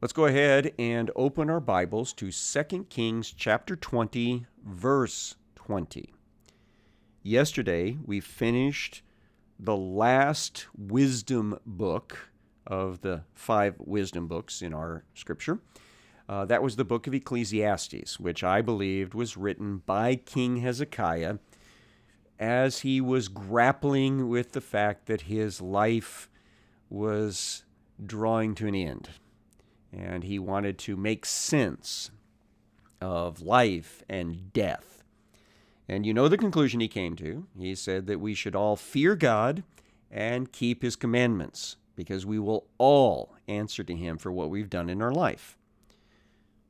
Let's go ahead and open our Bibles to 2 Kings chapter 20, verse 20. Yesterday, we finished the last wisdom book of the 5 wisdom books in our scripture. That was the book of Ecclesiastes, which I believed was written by King Hezekiah as he was grappling with the fact that his life was drawing to an end. And he wanted to make sense of life and death. And you know the conclusion he came to. He said that we should all fear God and keep his commandments, because we will all answer to him for what we've done in our life.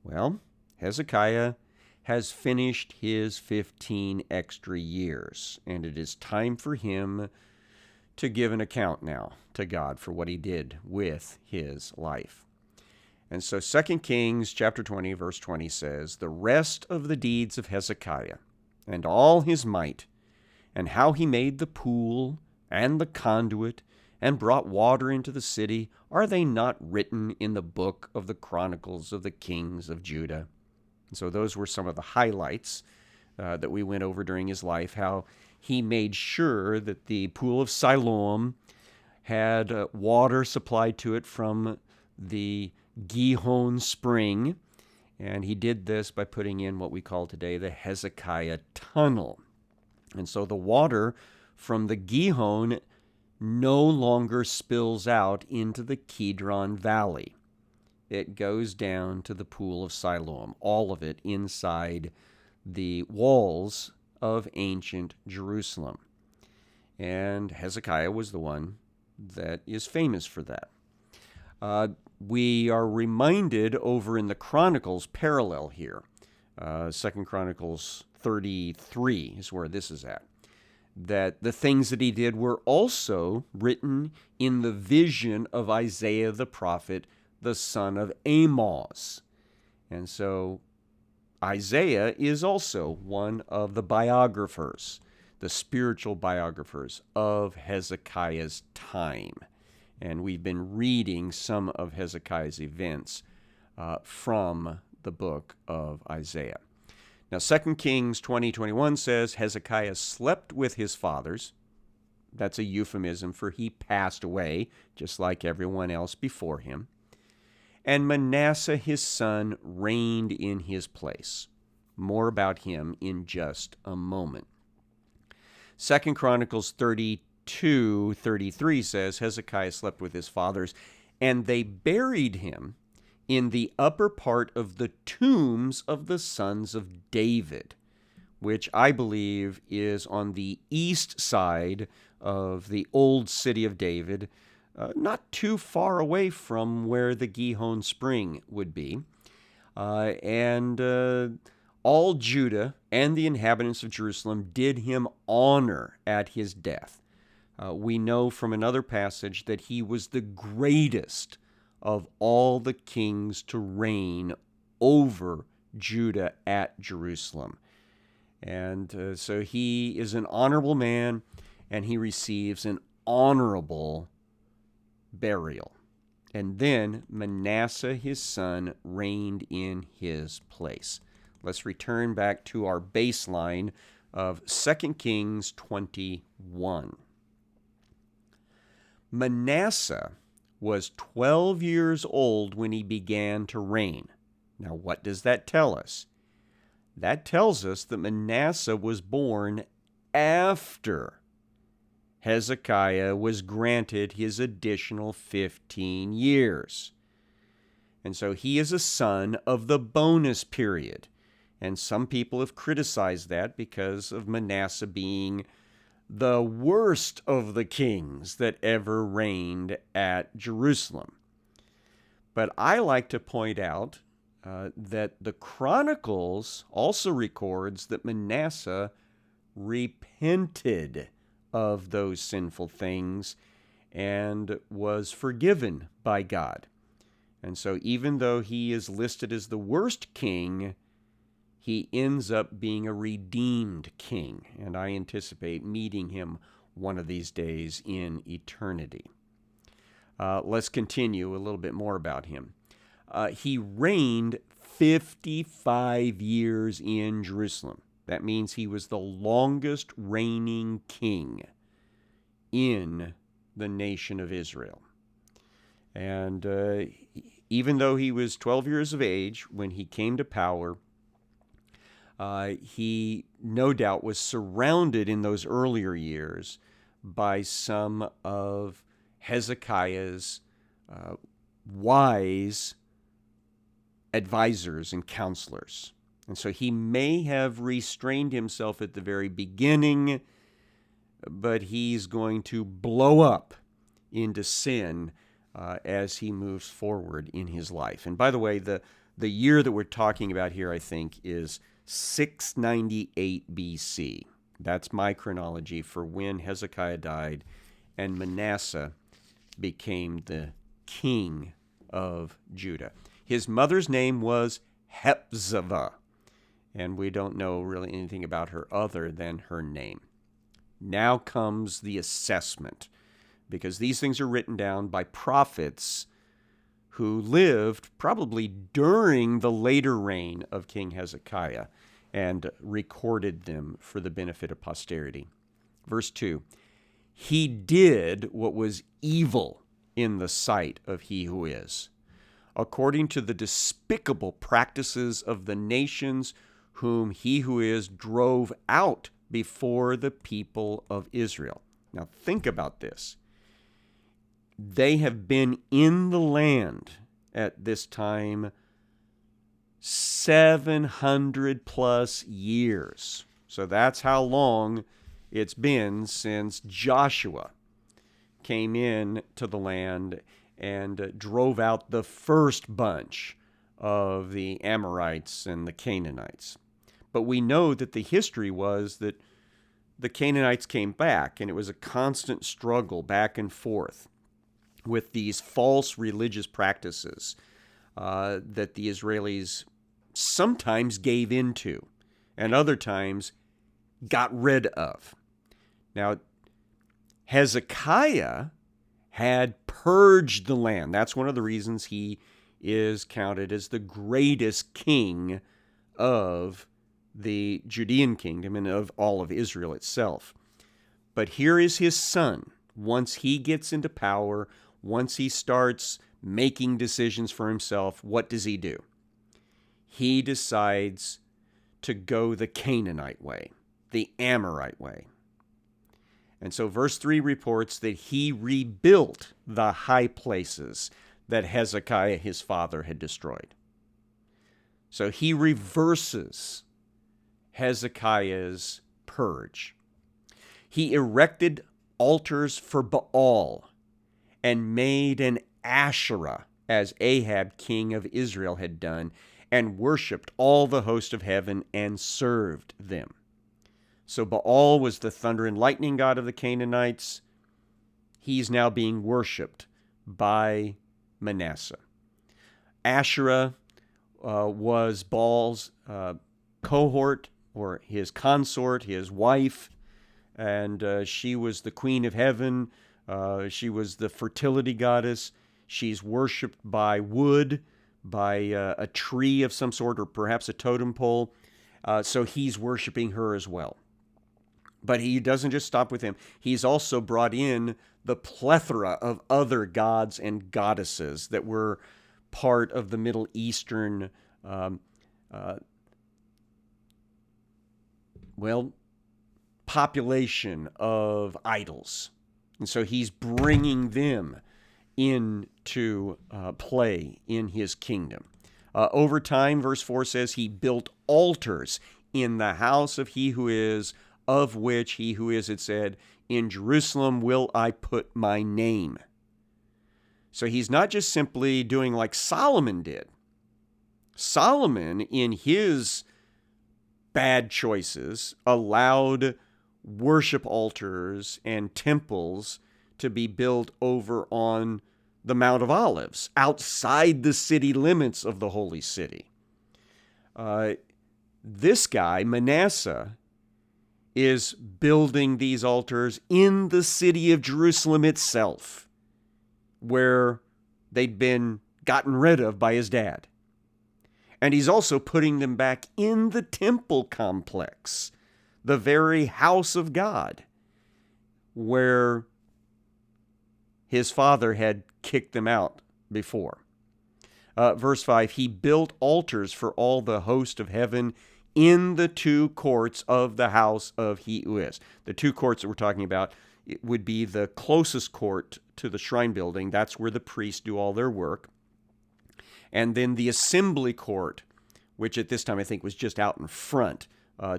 Well, Hezekiah has finished his 15 extra years, and it is time for him to give an account now to God for what he did with his life. And so 2 Kings chapter 20, verse 20 says, "The rest of the deeds of Hezekiah, and all his might, and how he made the pool and the conduit, and brought water into the city, are they not written in the book of the Chronicles of the kings of Judah?" And so those were some of the highlights that we went over during his life, how he made sure that the pool of Siloam had water supplied to it from the Gihon spring, and he did this by putting in what we call today the Hezekiah Tunnel. And so the water from the Gihon no longer spills out into the Kidron Valley. It goes down to the pool of Siloam, all of it inside the walls of ancient Jerusalem. And Hezekiah was the one that is famous for that. We are reminded over in the Chronicles parallel here. 2 Chronicles 33 is where this is at. That the things that he did were also written in the vision of Isaiah the prophet, the son of Amoz. And so Isaiah is also one of the biographers, the spiritual biographers of Hezekiah's time. And we've been reading some of Hezekiah's events from the book of Isaiah. Now, 2 Kings 20:21 says, Hezekiah slept with his fathers. That's a euphemism for he passed away, just like everyone else before him. And Manasseh his son reigned in his place. More about him in just a moment. 2 Chronicles 32:33 says, Hezekiah slept with his fathers, and they buried him in the upper part of the tombs of the sons of David, which I believe is on the east side of the old city of David, not too far away from where the Gihon spring would be. All Judah and the inhabitants of Jerusalem did him honor at his death. We know from another passage that he was the greatest of all the kings to reign over Judah at Jerusalem. And so he is an honorable man, and he receives an honorable burial. And then Manasseh, his son, reigned in his place. Let's return back to our baseline of 2 Kings 21. Manasseh was 12 years old when he began to reign. Now, what does that tell us? That tells us that Manasseh was born after Hezekiah was granted his additional 15 years. And so he is a son of the bonus period. And some people have criticized that because of Manasseh being the worst of the kings that ever reigned at Jerusalem. But I like to point out that the Chronicles also records that Manasseh repented of those sinful things and was forgiven by God. And so even though he is listed as the worst king, he ends up being a redeemed king, and I anticipate meeting him one of these days in eternity. Let's continue a little bit more about him. he reigned 55 years in Jerusalem. That means he was the longest reigning king in the nation of Israel. And even though he was 12 years of age when he came to power, he no doubt was surrounded in those earlier years by some of Hezekiah's wise advisors and counselors. And so he may have restrained himself at the very beginning, but he's going to blow up into sin as he moves forward in his life. And by the way, the year that we're talking about here, I think, is 698 BC. That's my chronology for when Hezekiah died and Manasseh became the king of Judah. His mother's name was Hephzibah, and we don't know really anything about her other than her name. Now comes the assessment, because these things are written down by prophets who lived probably during the later reign of King Hezekiah and recorded them for the benefit of posterity. Verse 2, he did what was evil in the sight of he who is, according to the despicable practices of the nations whom he who is drove out before the people of Israel. Now think about this. They have been in the land at this time 700 plus years. So that's how long it's been since Joshua came in to the land and drove out the first bunch of the Amorites and the Canaanites. But we know that the history was that the Canaanites came back, and it was a constant struggle back and forth with these false religious practices that the Israelis sometimes gave into and other times got rid of. Now, Hezekiah had purged the land. That's one of the reasons he is counted as the greatest king of the Judean kingdom and of all of Israel itself. But here is his son. Once he gets into power, once he starts making decisions for himself, what does he do? He decides to go the Canaanite way, the Amorite way. And so verse 3 reports that he rebuilt the high places that Hezekiah, his father, had destroyed. So he reverses Hezekiah's purge. He erected altars for Baal and made an Asherah, as Ahab, king of Israel, had done, and worshipped all the host of heaven and served them. So Baal was the thunder and lightning god of the Canaanites. He's now being worshipped by Manasseh. Asherah was Baal's cohort, or his consort, his wife, and she was the queen of heaven. She was the fertility goddess. She's worshipped by wood, by a tree of some sort, or perhaps a totem pole. So he's worshiping her as well. But he doesn't just stop with him. He's also brought in the plethora of other gods and goddesses that were part of the Middle Eastern, population of idols. And so he's bringing them into play in his kingdom. Over time, verse 4 says, he built altars in the house of he who is, of which he who is, it said, in Jerusalem will I put my name. So he's not just simply doing like Solomon did. Solomon, in his bad choices, allowed worship altars and temples to be built over on the Mount of Olives, outside the city limits of the holy city. This guy, Manasseh, is building these altars in the city of Jerusalem itself, where they'd been gotten rid of by his dad. And he's also putting them back in the temple complex, the very house of God, where his father had kicked them out before. Verse 5, he built altars for all the host of heaven in the two courts of the house of he who is. The two courts that we're talking about, it would be the closest court to the shrine building. That's where the priests do all their work. And then the assembly court, which at this time I think was just out in front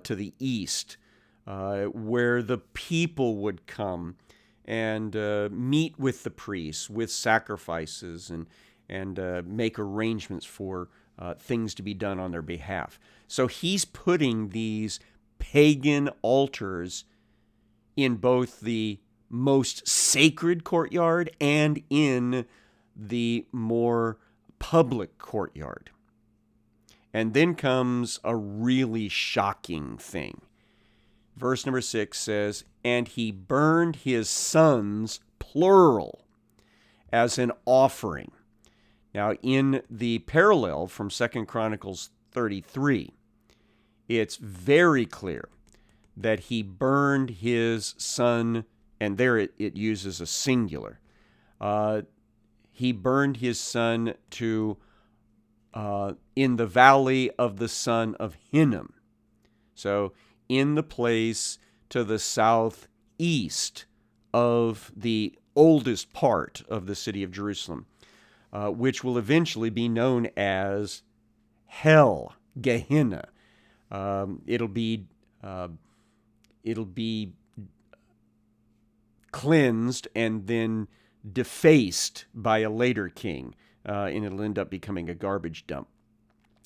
to the east, where the people would come and meet with the priests with sacrifices and make arrangements for things to be done on their behalf. So he's putting these pagan altars in both the most sacred courtyard and in the more public courtyard. And then comes a really shocking thing. Verse number 6 says, and he burned his sons, plural, as an offering. Now, in the parallel from 2 Chronicles 33, it's very clear that he burned his son, and there it uses a singular. He burned his son to in the valley of the son of Hinnom. So in the place to the southeast of the oldest part of the city of Jerusalem, which will eventually be known as Hell, Gehenna. It'll be cleansed and then defaced by a later king, and it'll end up becoming a garbage dump.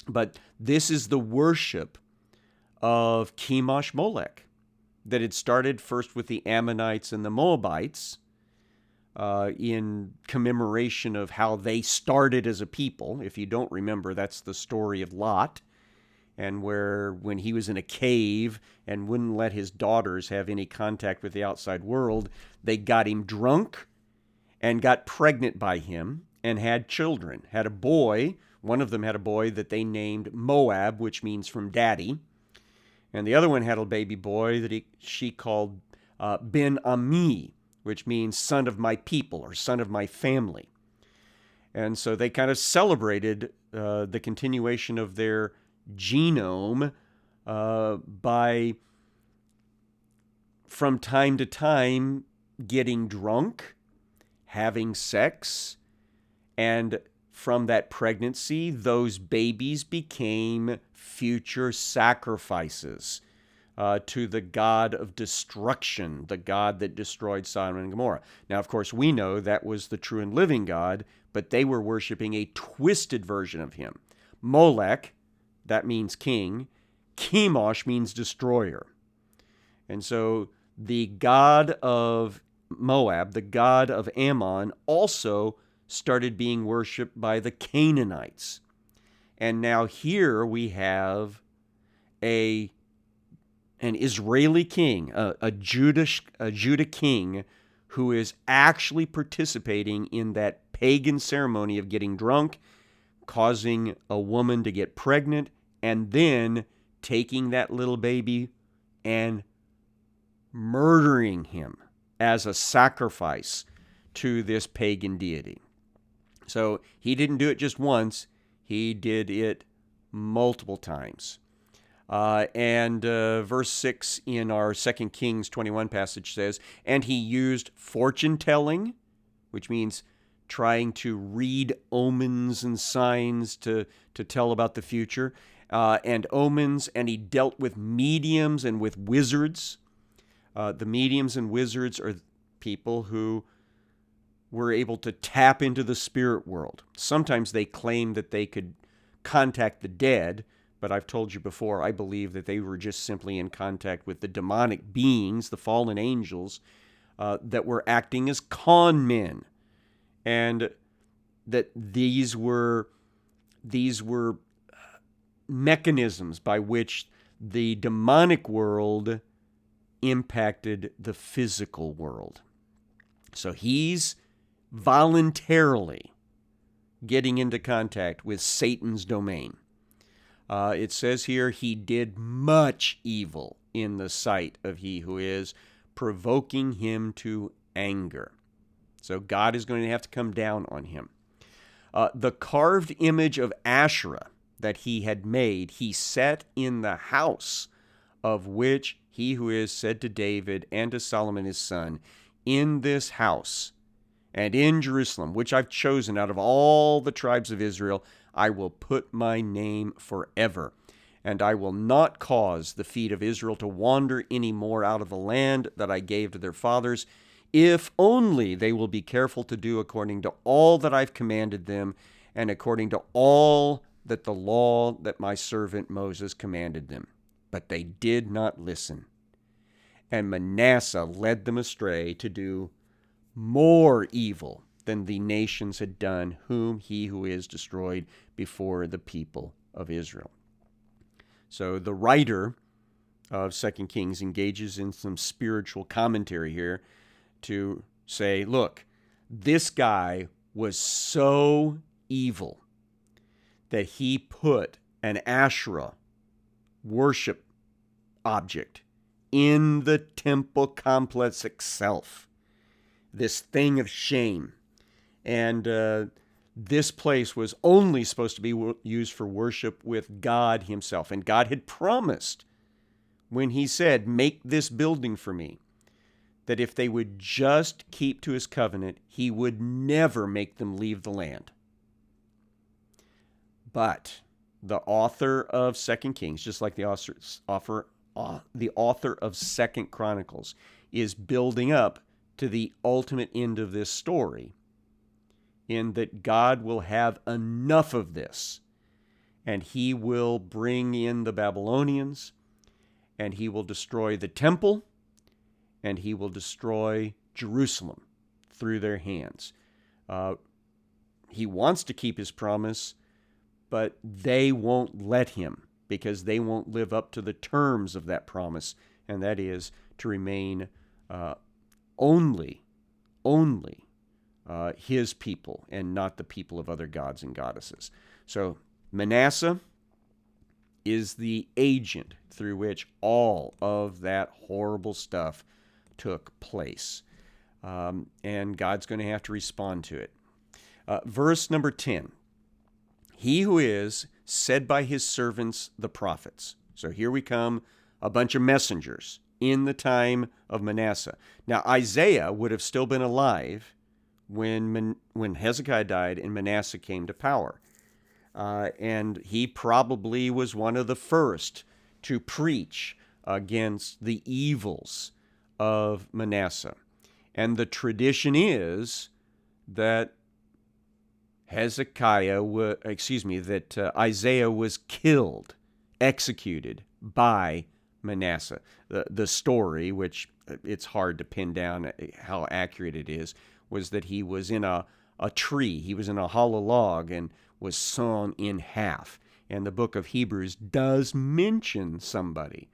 But this is the worship of Chemosh Molech that had started first with the Ammonites and the Moabites in commemoration of how they started as a people. If you don't remember, that's the story of Lot, and where when he was in a cave and wouldn't let his daughters have any contact with the outside world, they got him drunk and got pregnant by him and had children. Had a boy. One of them had a boy that they named Moab, which means from daddy. And the other one had a baby boy that she called Ben-Ami, which means son of my people or son of my family. And so they kind of celebrated the continuation of their genome by, from time to time, getting drunk, having sex, and from that pregnancy, those babies became future sacrifices to the god of destruction, the god that destroyed Sodom and Gomorrah. Now, of course, we know that was the true and living God, but they were worshiping a twisted version of him. Molech, that means king. Chemosh means destroyer. And so the god of Moab, the god of Ammon, also started being worshipped by the Canaanites. And now here we have an Israeli king, a Judah king, who is actually participating in that pagan ceremony of getting drunk, causing a woman to get pregnant, and then taking that little baby and murdering him as a sacrifice to this pagan deity. So he didn't do it just once, he did it multiple times. And verse 6 in our 2 Kings 21 passage says, and he used fortune telling, which means trying to read omens and signs to tell about the future, and omens, and he dealt with mediums and with wizards. The mediums and wizards are people who were able to tap into the spirit world. Sometimes they claim that they could contact the dead, but I've told you before, I believe that they were just simply in contact with the demonic beings, the fallen angels, that were acting as con men. And that these were mechanisms by which the demonic world impacted the physical world. So he's voluntarily getting into contact with Satan's domain. It says here, he did much evil in the sight of he who is, provoking him to anger. So God is going to have to come down on him. The carved image of Asherah that he had made, he set in the house of which he who is said to David and to Solomon his son, in this house and in Jerusalem, which I've chosen out of all the tribes of Israel, I will put my name forever. And I will not cause the feet of Israel to wander any more out of the land that I gave to their fathers, if only they will be careful to do according to all that I've commanded them, and according to all that the law that my servant Moses commanded them. But they did not listen. And Manasseh led them astray to do more evil than the nations had done, whom he who is destroyed before the people of Israel. So the writer of 2 Kings engages in some spiritual commentary here to say, look, this guy was so evil that he put an Asherah worship object in the temple complex itself, this thing of shame. And this place was only supposed to be used for worship with God himself. And God had promised when he said, make this building for me, that if they would just keep to his covenant, he would never make them leave the land. But the author of 2 Kings, just like the author of 2 Chronicles, is building up to the ultimate end of this story, in that God will have enough of this, and he will bring in the Babylonians, and he will destroy the temple, and he will destroy Jerusalem through their hands. He wants to keep his promise, but they won't let him, because they won't live up to the terms of that promise, and that is to remain only his people and not the people of other gods and goddesses. So Manasseh is the agent through which all of that horrible stuff took place. And God's going to have to respond to it. Verse number 10. He who is said by his servants the prophets. So here we come, a bunch of messengers in the time of Manasseh. Now Isaiah would have still been alive when Hezekiah died and Manasseh came to power. And he probably was one of the first to preach against the evils of Manasseh. And the tradition is that Isaiah was killed, executed by Manasseh. The story, which it's hard to pin down how accurate it is, was that he was in a tree. He was in a hollow log and was sawn in half. And the book of Hebrews does mention somebody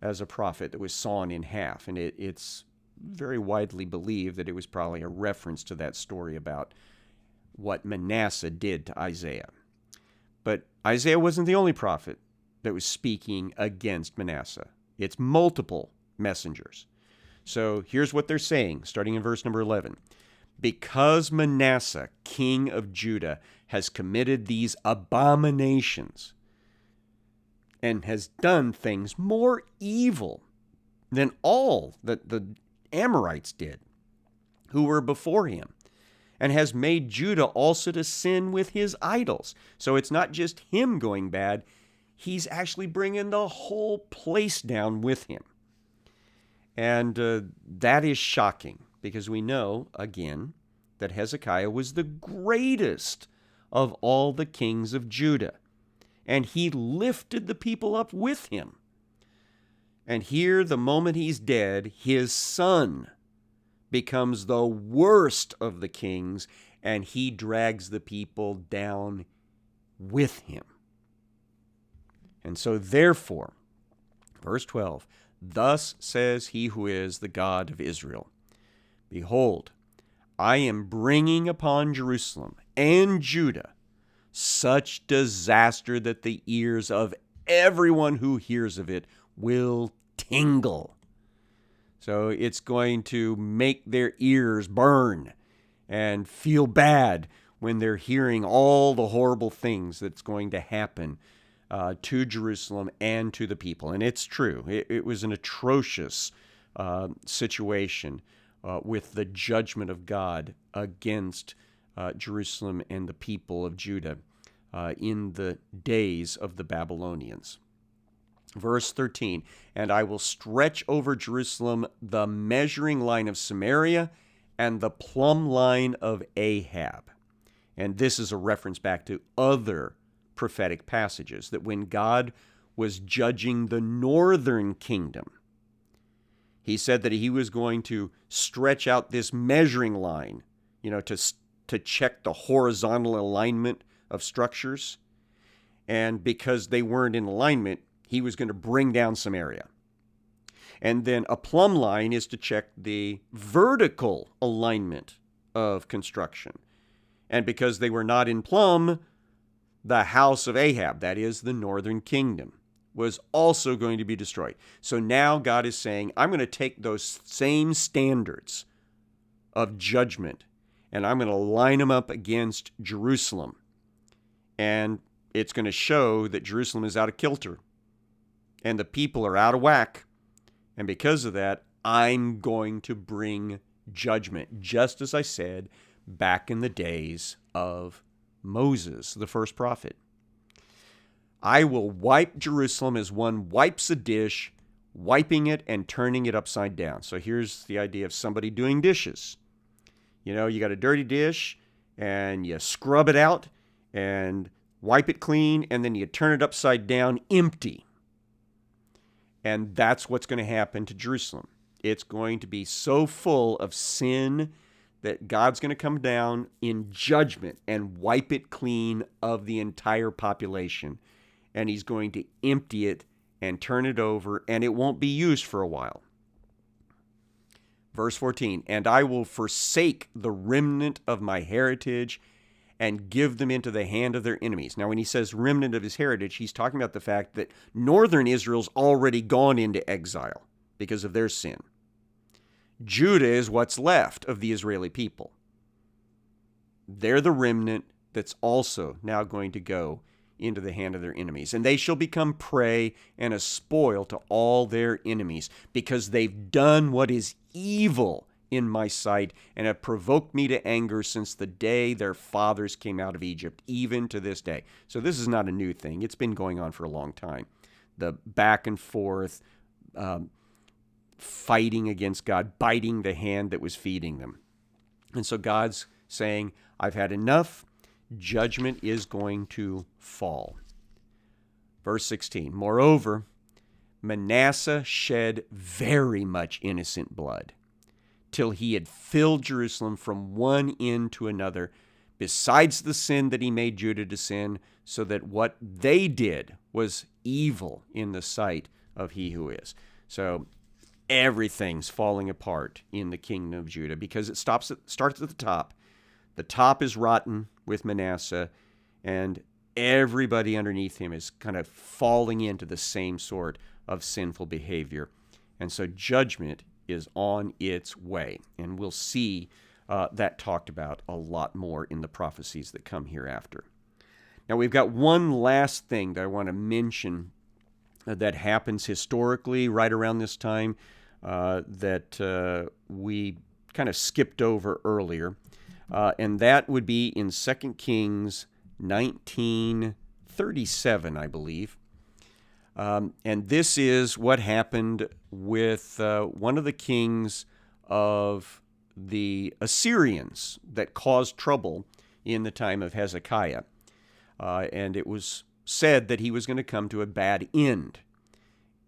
as a prophet that was sawn in half. And it's very widely believed that it was probably a reference to that story about what Manasseh did to Isaiah. But Isaiah wasn't the only prophet that was speaking against Manasseh. It's multiple messengers. So here's what they're saying, starting in verse number 11. Because Manasseh, king of Judah, has committed these abominations and has done things more evil than all that the Amorites did, who were before him, and has made Judah also to sin with his idols. So it's not just him going bad, he's actually bringing the whole place down with him. And that is shocking, because we know, again, that Hezekiah was the greatest of all the kings of Judah, and he lifted the people up with him. And here, the moment he's dead, his son becomes the worst of the kings, and he drags the people down with him. And so therefore, verse 12, thus says he who is the God of Israel, behold, I am bringing upon Jerusalem and Judah such disaster that the ears of everyone who hears of it will tingle. So it's going to make their ears burn and feel bad when they're hearing all the horrible things that's going to happen to Jerusalem and to the people. And it's true. It was an atrocious situation with the judgment of God against Jerusalem and the people of Judah in the days of the Babylonians. Verse 13, and I will stretch over Jerusalem the measuring line of Samaria and the plumb line of Ahab. And this is a reference back to other prophetic passages, that when God was judging the northern kingdom, he said that he was going to stretch out this measuring line, to check the horizontal alignment of structures. And because they weren't in alignment, he was going to bring down Samaria. And then a plumb line is to check the vertical alignment of construction. And because they were not in plumb, the house of Ahab, that is the northern kingdom, was also going to be destroyed. So now God is saying, I'm going to take those same standards of judgment and I'm going to line them up against Jerusalem. And it's going to show that Jerusalem is out of kilter and the people are out of whack. And because of that, I'm going to bring judgment, just as I said back in the days of Moses, the first prophet. I will wipe Jerusalem as one wipes a dish, wiping it and turning it upside down. So here's the idea of somebody doing dishes. You got a dirty dish and you scrub it out and wipe it clean, and then you turn it upside down empty. And that's what's going to happen to Jerusalem. It's going to be so full of sin that God's going to come down in judgment and wipe it clean of the entire population. And he's going to empty it and turn it over, and it won't be used for a while. Verse 14, and I will forsake the remnant of my heritage and give them into the hand of their enemies. Now, when he says remnant of his heritage, he's talking about the fact that northern Israel's already gone into exile because of their sin. Judah is what's left of the Israeli people. They're the remnant that's also now going to go into the hand of their enemies. And they shall become prey and a spoil to all their enemies, because they've done what is evil in my sight and have provoked me to anger since the day their fathers came out of Egypt, even to this day. So this is not a new thing. It's been going on for a long time. The back and forth, fighting against God, biting the hand that was feeding them. And so God's saying, I've had enough. Judgment is going to fall. Verse 16, moreover, Manasseh shed very much innocent blood, till he had filled Jerusalem from one end to another, besides the sin that he made Judah to sin, so that what they did was evil in the sight of he who is. So everything's falling apart in the kingdom of Judah because it starts at the top. The top is rotten with Manasseh, and everybody underneath him is kind of falling into the same sort of sinful behavior. And so judgment is on its way, and we'll see that talked about a lot more in the prophecies that come hereafter. Now, we've got one last thing that I want to mention that happens historically right around this time that we kind of skipped over earlier. And that would be in 2 Kings 19:37, I believe. And this is what happened with one of the kings of the Assyrians that caused trouble in the time of Hezekiah. And it was said that he was going to come to a bad end.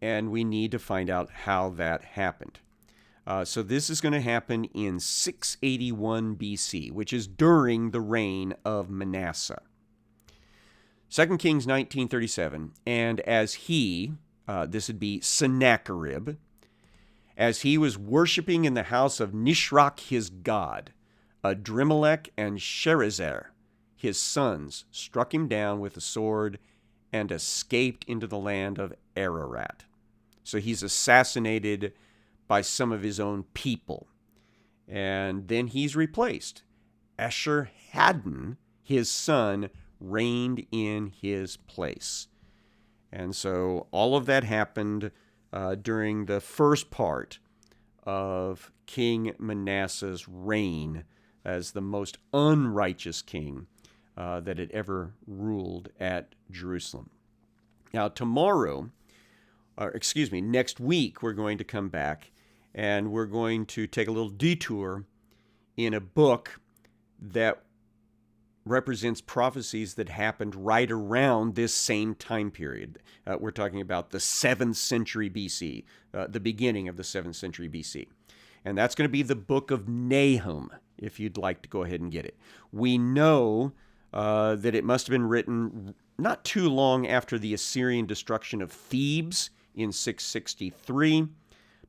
And we need to find out how that happened. So this is going to happen in 681 BC, which is during the reign of Manasseh. 2 Kings 19:37, and as he, this would be Sennacherib, as he was worshiping in the house of Nisroch his god, Adrimelech and Sharezer, his sons, struck him down with a sword and escaped into the land of Ararat. So he's assassinated by some of his own people. And then he's replaced. Esarhaddon, his son, reigned in his place. And so all of that happened during the first part of King Manasseh's reign as the most unrighteous king that had ever ruled at Jerusalem. Now, next week, we're going to come back and we're going to take a little detour in a book that represents prophecies that happened right around this same time period. We're talking about the 7th century BC, the beginning of the 7th century BC. And that's going to be the book of Nahum, if you'd like to go ahead and get it. We know that it must have been written not too long after the Assyrian destruction of Thebes in 663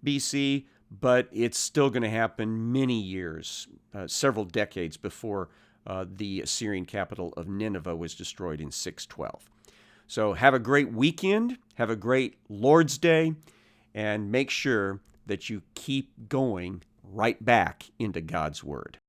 BC, but it's still going to happen many years, several decades before the Assyrian capital of Nineveh was destroyed in 612. So have a great weekend, have a great Lord's Day, and make sure that you keep going right back into God's Word.